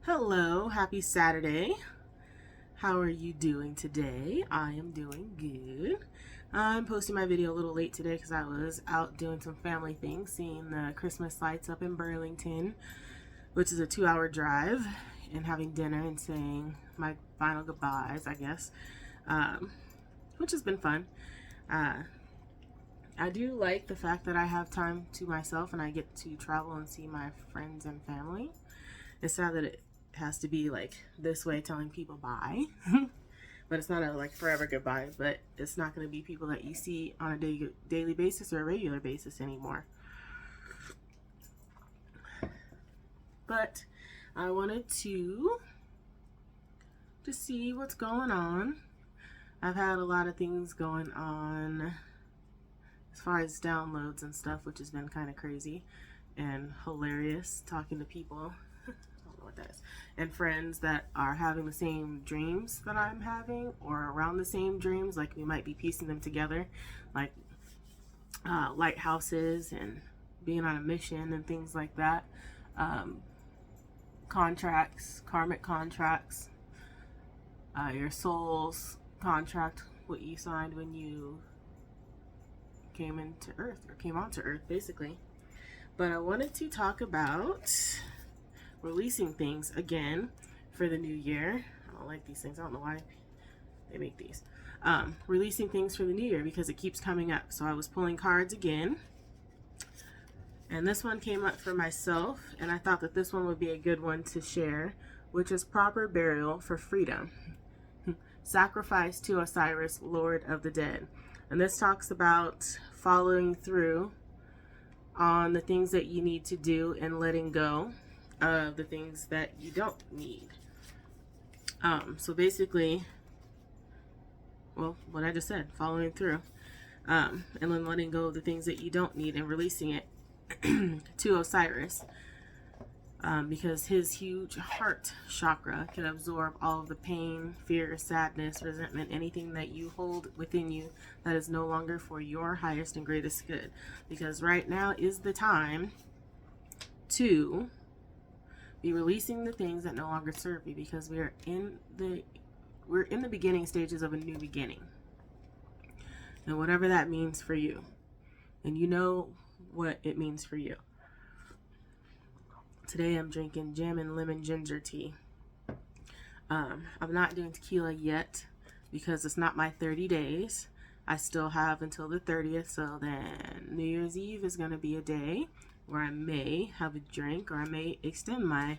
Hello, happy Saturday. How are you doing today? I am doing good. I'm posting my video a little late today because I was out doing some family things, seeing the Christmas lights up in Burlington, which is a 2-hour drive, and having dinner and saying my final goodbyes, I guess, which has been fun. Uh, I do like the fact that I have time to myself and I get to travel and see my friends and family. It's sad that it has to be like this way, telling people bye. But it's not a like forever goodbye, but it's not going to be people that you see on a daily basis or a regular basis anymore. But I wanted to see what's going on. I've had a lot of things going on as far as downloads and stuff, which has been kind of crazy and hilarious, talking to people what that is, and friends that are having the same dreams that I'm having or around the same dreams. Like we might be piecing them together, like lighthouses and being on a mission and things like that. Contracts, karmic contracts, your soul's contract, what you signed when you came into Earth or came onto Earth, basically. But I wanted to talk about releasing things again for the new year. I don't like these things. I don't know why they make these. Releasing things for the new year because it keeps coming up. So I was pulling cards again. And this one came up for myself. And I thought that this one would be a good one to share, which is proper burial for freedom. Sacrifice to Osiris, Lord of the Dead. And this talks about following through on the things that you need to do and letting go of the things that you don't need. So basically, well, what I just said, following through, and then letting go of the things that you don't need and releasing it to Osiris, because his huge heart chakra can absorb all of the pain, fear, sadness, resentment, anything that you hold within you that is no longer for your highest and greatest good. Because right now is the time to be releasing the things that no longer serve you, because we're in the beginning stages of a new beginning, and whatever that means for you, and you know what it means for you. Today I'm drinking gin and lemon ginger tea. I'm not doing tequila yet because it's not my 30 days. I still have until the 30th, so then New Year's Eve is going to be a day where I may have a drink, or I may extend my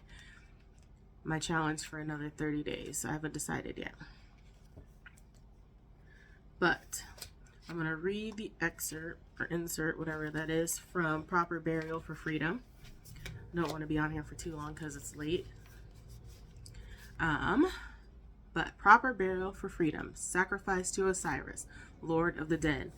challenge for another 30 days. I haven't decided yet. But I'm going to read the excerpt or insert, whatever that is, from Proper Burial for Freedom. I don't want to be on here for too long because it's late. But proper burial for freedom, sacrifice to Osiris, Lord of the Dead.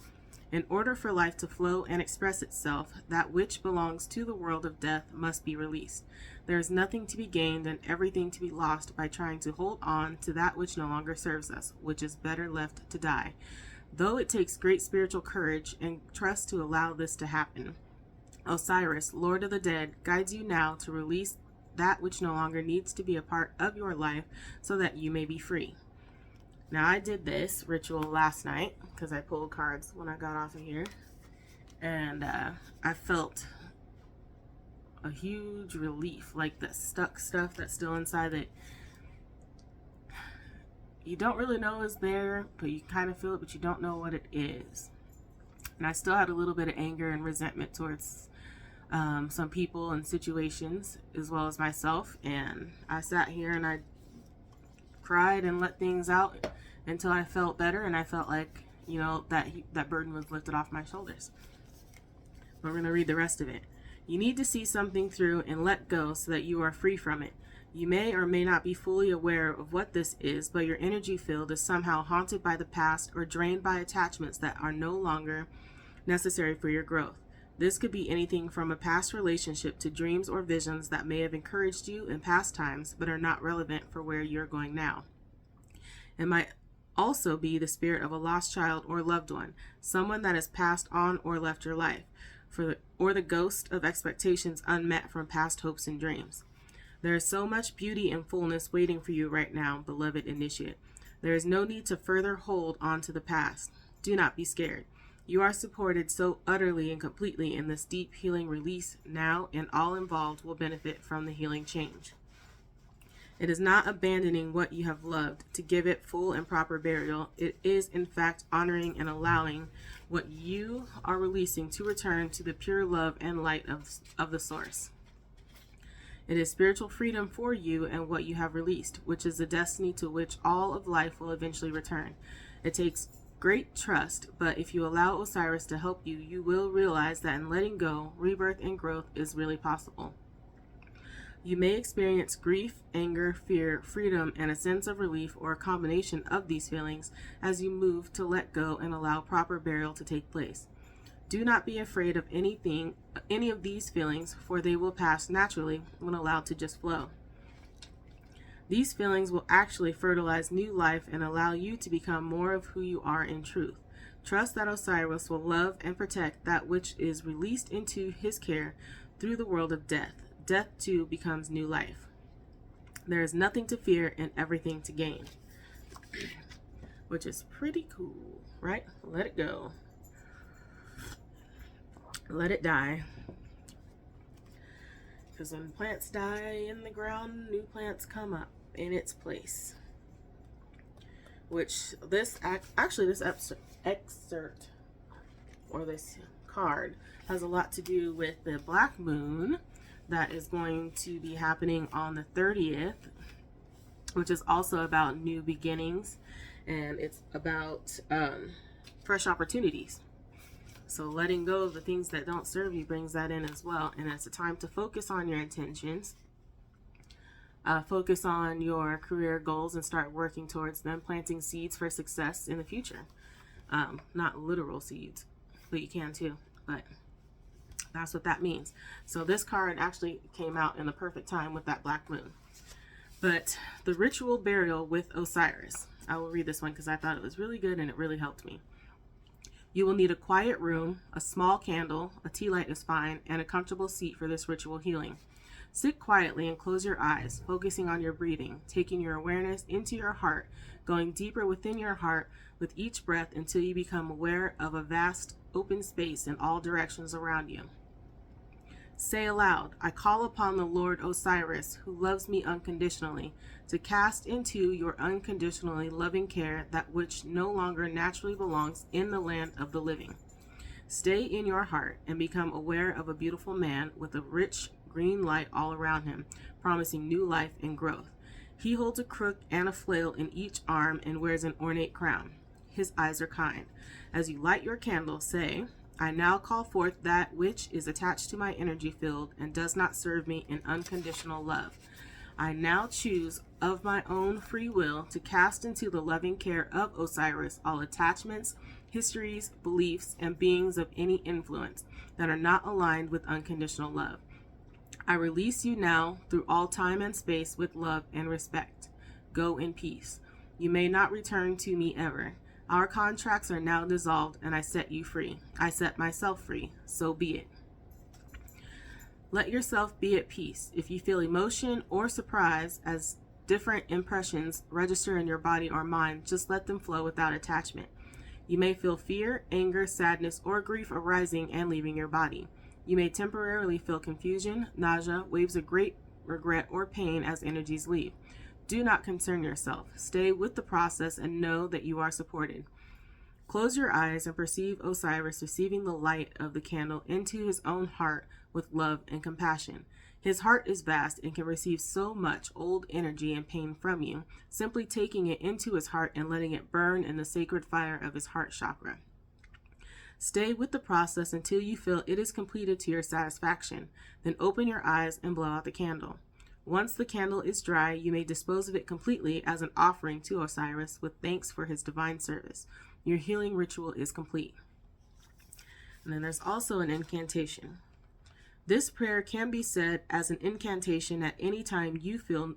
In order for life to flow and express itself, that which belongs to the world of death must be released. There is nothing to be gained and everything to be lost by trying to hold on to that which no longer serves us, which is better left to die. Though it takes great spiritual courage and trust to allow this to happen, Osiris, Lord of the Dead, guides you now to release that which no longer needs to be a part of your life so that you may be free. Now, I did this ritual last night because I pulled cards when I got off of here, and I felt a huge relief, like the stuck stuff that's still inside that you don't really know is there, but you kind of feel it, but you don't know what it is. And I still had a little bit of anger and resentment towards some people and situations, as well as myself, and I sat here and I cried and let things out until I felt better, and I felt like, that burden was lifted off my shoulders. We're going to read the rest of it. You need to see something through and let go so that you are free from it. You may or may not be fully aware of what this is, but your energy field is somehow haunted by the past or drained by attachments that are no longer necessary for your growth. This could be anything from a past relationship to dreams or visions that may have encouraged you in past times but are not relevant for where you're going now. It might also be the spirit of a lost child or loved one, someone that has passed on or left your life, or the ghost of expectations unmet from past hopes and dreams. There is so much beauty and fullness waiting for you right now, beloved initiate. There is no need to further hold on to the past. Do not be scared. You are supported so utterly and completely in this deep healing release now, and all involved will benefit from the healing change. It is not abandoning what you have loved to give it full and proper burial. It is, in fact, honoring and allowing what you are releasing to return to the pure love and light of the source. It is spiritual freedom for you and what you have released, which is the destiny to which all of life will eventually return. It takes great trust, but if you allow Osiris to help you, you will realize that in letting go, rebirth and growth is really possible. You may experience grief, anger, fear, freedom, and a sense of relief, or a combination of these feelings as you move to let go and allow proper burial to take place. Do not be afraid of any of these feelings, for they will pass naturally when allowed to just flow. These feelings will actually fertilize new life and allow you to become more of who you are in truth. Trust that Osiris will love and protect that which is released into his care through the world of death. Death too becomes new life. There is nothing to fear and everything to gain. Which is pretty cool, right? Let it go. Let it die. Because when plants die in the ground, new plants come up in its place. Which this excerpt or this card has a lot to do with the black moon that is going to be happening on the 30th, which is also about new beginnings, and it's about fresh opportunities. So letting go of the things that don't serve you brings that in as well, and it's a time to focus on your intentions, focus on your career goals and start working towards them, planting seeds for success in the future. Not literal seeds, but you can too, but that's what that means. So this card actually came out in the perfect time with that black moon. But the ritual burial with Osiris. I will read this one because I thought it was really good and it really helped me. You will need a quiet room, a small candle, a tea light is fine, and a comfortable seat for this ritual healing. Sit quietly and close your eyes, focusing on your breathing, taking your awareness into your heart, going deeper within your heart with each breath until you become aware of a vast open space in all directions around you. Say aloud, I call upon the Lord Osiris, who loves me unconditionally, to cast into your unconditionally loving care that which no longer naturally belongs in the land of the living. Stay in your heart and become aware of a beautiful man with a rich green light all around him, promising new life and growth. He holds a crook and a flail in each arm and wears an ornate crown. His eyes are kind. As you light your candle, say, I now call forth that which is attached to my energy field and does not serve me in unconditional love. I now choose of my own free will to cast into the loving care of Osiris all attachments, histories, beliefs, and beings of any influence that are not aligned with unconditional love. I release you now through all time and space with love and respect. Go in peace. You may not return to me ever. Our contracts are now dissolved, and I set you free. I set myself free. So be it. Let yourself be at peace. If you feel emotion or surprise as different impressions register in your body or mind, just let them flow without attachment. You may feel fear, anger, sadness, or grief arising and leaving your body. You may temporarily feel confusion, nausea, waves of great regret, or pain as energies leave. Do not concern yourself. Stay with the process and know that you are supported. Close your eyes and perceive Osiris receiving the light of the candle into his own heart with love and compassion. His heart is vast and can receive so much old energy and pain from you, simply taking it into his heart and letting it burn in the sacred fire of his heart chakra. Stay with the process until you feel it is completed to your satisfaction. Then open your eyes and blow out the candle. Once the candle is dry, you may dispose of it completely as an offering to Osiris with thanks for his divine service. Your healing ritual is complete. And then there's also an incantation. This prayer can be said as an incantation at any time you feel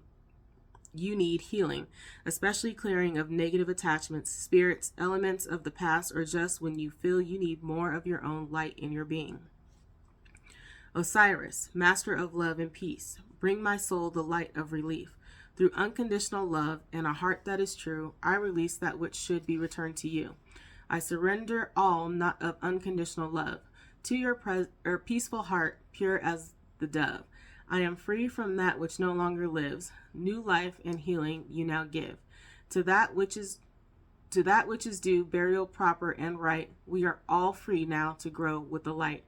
you need healing, especially clearing of negative attachments, spirits, elements of the past, or just when you feel you need more of your own light in your being. Osiris, master of love and peace, bring my soul the light of relief. Through unconditional love and a heart that is true, I release that which should be returned to you. I surrender all not of unconditional love. To your peaceful heart, pure as the dove, I am free from that which no longer lives. New life and healing you now give. To that which is due, burial proper and right, we are all free now to grow with the light.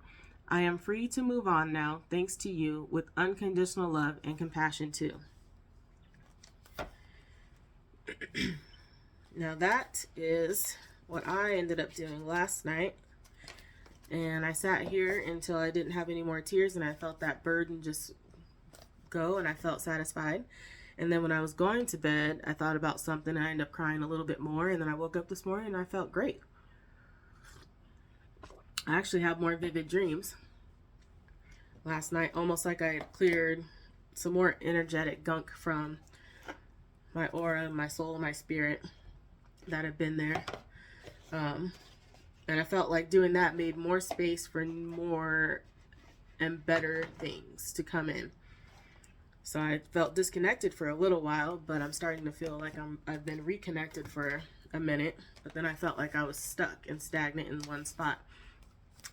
I am free to move on now, thanks to you, with unconditional love and compassion too. Now that is what I ended up doing last night. And I sat here until I didn't have any more tears, and I felt that burden just go, and I felt satisfied. And then when I was going to bed, I thought about something, and I ended up crying a little bit more, and then I woke up this morning and I felt great. I actually have more vivid dreams last night, almost like I had cleared some more energetic gunk from my aura, my soul, my spirit that had been there. And I felt like doing that made more space for more and better things to come in. So I felt disconnected for a little while, but I'm starting to feel like I've been reconnected for a minute. But then I felt like I was stuck and stagnant in one spot.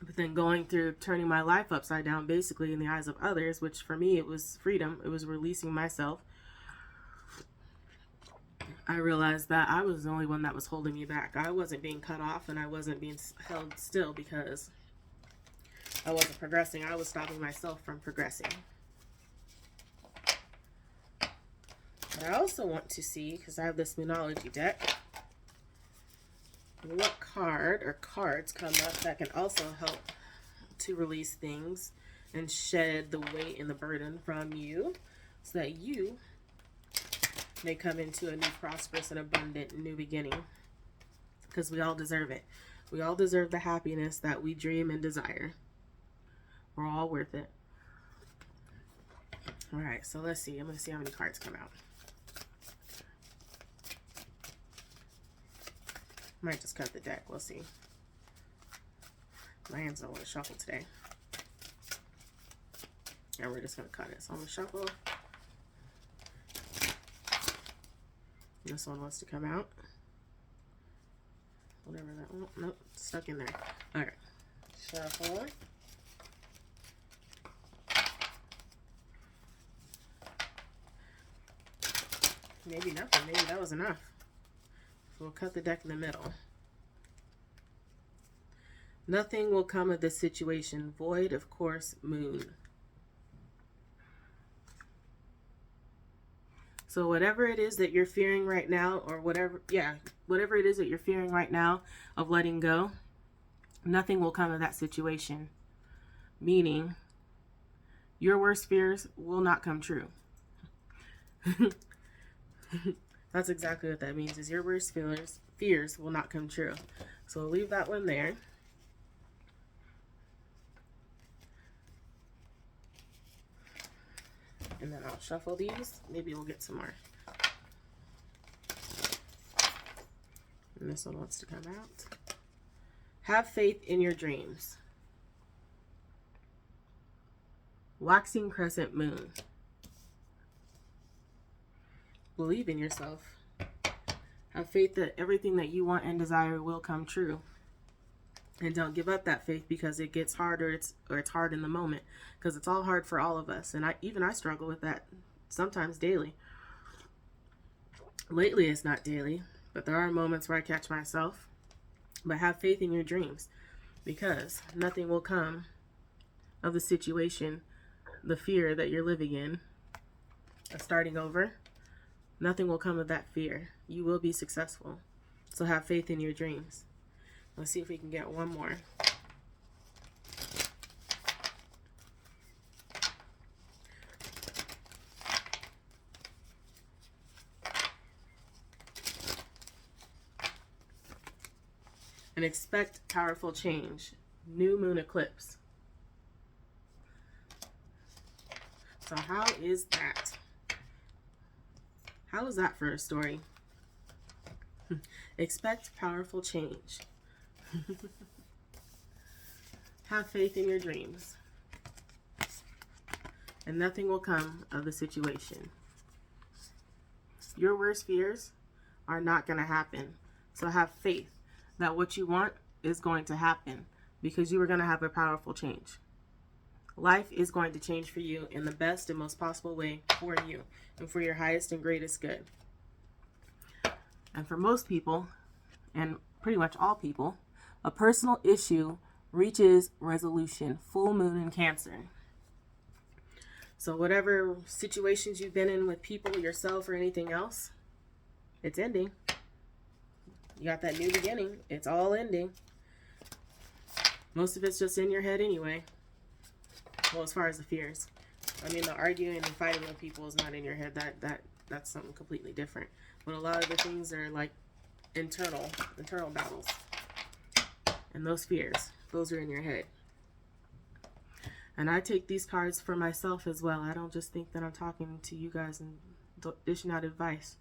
But then going through turning my life upside down, basically in the eyes of others, which for me it was freedom, it was releasing myself. I realized that I was the only one that was holding me back. I wasn't being cut off, and I wasn't being held still because I wasn't progressing. I was stopping myself from progressing. But I also want to see, because I have this Moonology deck, what card or cards come up that can also help to release things and shed the weight and the burden from you so that you may come into a new prosperous and abundant new beginning, because we all deserve it. We all deserve the happiness that we dream and desire. We're all worth it. All right, so let's see. I'm going to see how many cards come out. Might just cut the deck. We'll see. My hands don't want to shuffle today. And we're just going to cut it. So I'm going to shuffle. This one wants to come out. Whatever that one. Nope, stuck in there. All right. Shuffle. Maybe nothing. Maybe that was enough. So we'll cut the deck in the middle. Nothing will come of this situation. Void, of course, moon. So whatever it is that you're fearing right now, or whatever it is that you're fearing right now of letting go, nothing will come of that situation. Meaning, your worst fears will not come true. That's exactly what that means, is your worst fears will not come true. So we'll leave that one there. And then I'll shuffle these. Maybe we'll get some more. And this one wants to come out. Have faith in your dreams. Waxing crescent moon. Believe in yourself. Have faith that everything that you want and desire will come true. And don't give up that faith because it gets harder, it's hard in the moment, because it's all hard for all of us. And I struggle with that sometimes daily. Lately it's not daily, but there are moments where I catch myself. But have faith in your dreams, because nothing will come of the situation, the fear that you're living in, of starting over. Nothing will come of that fear. You will be successful. So have faith in your dreams. Let's see if we can get one more. And expect powerful change. New moon eclipse. So how is that? How is that for a story? Expect powerful change. Have faith in your dreams. and nothing will come of the situation. Your worst fears are not going to happen. So have faith that what you want is going to happen, because you are going to have a powerful change. Life is going to change for you in the best and most possible way for you and for your highest and greatest good. And for most people, and pretty much all people, a personal issue reaches resolution, full moon in Cancer. So whatever situations you've been in with people, yourself, or anything else, it's ending. You got that new beginning. It's all ending. Most of it's just in your head anyway. Well, as far as the fears. I mean, the arguing and fighting with people is not in your head. That's something completely different. But a lot of the things are like internal battles. And those fears, those are in your head. And I take these cards for myself as well. I don't just think that I'm talking to you guys and dishing out advice,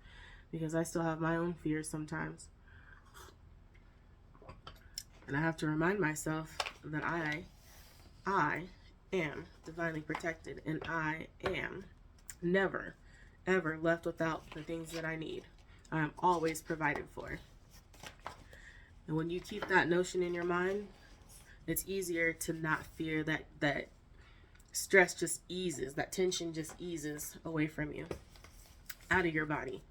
because I still have my own fears sometimes. And I have to remind myself that I am divinely protected, and I am never, ever left without the things that I need. I am always provided for. And when you keep that notion in your mind, it's easier to not fear. That stress just eases, that tension just eases away from you, out of your body.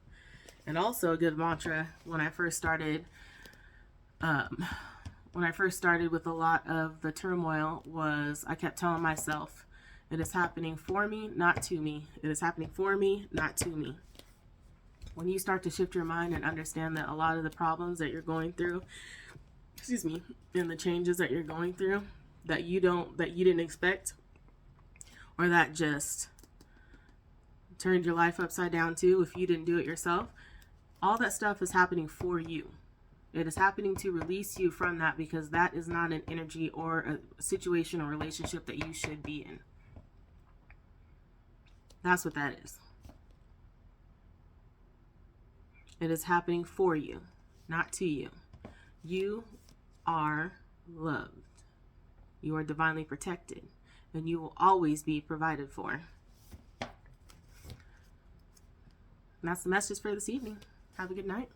And also a good mantra when I first started with a lot of the turmoil was, I kept telling myself, it is happening for me, not to me. It is happening for me, not to me. When you start to shift your mind and understand that a lot of the problems that you're going through, and the changes that you're going through that you didn't expect, or that just turned your life upside down too if you didn't do it yourself, all that stuff is happening for you. It is happening to release you from that, because that is not an energy or a situation or relationship that you should be in. That's what that is. It is happening for you, not to you. You are loved. You are divinely protected, and you will always be provided for. And that's the message for this evening. Have a good night.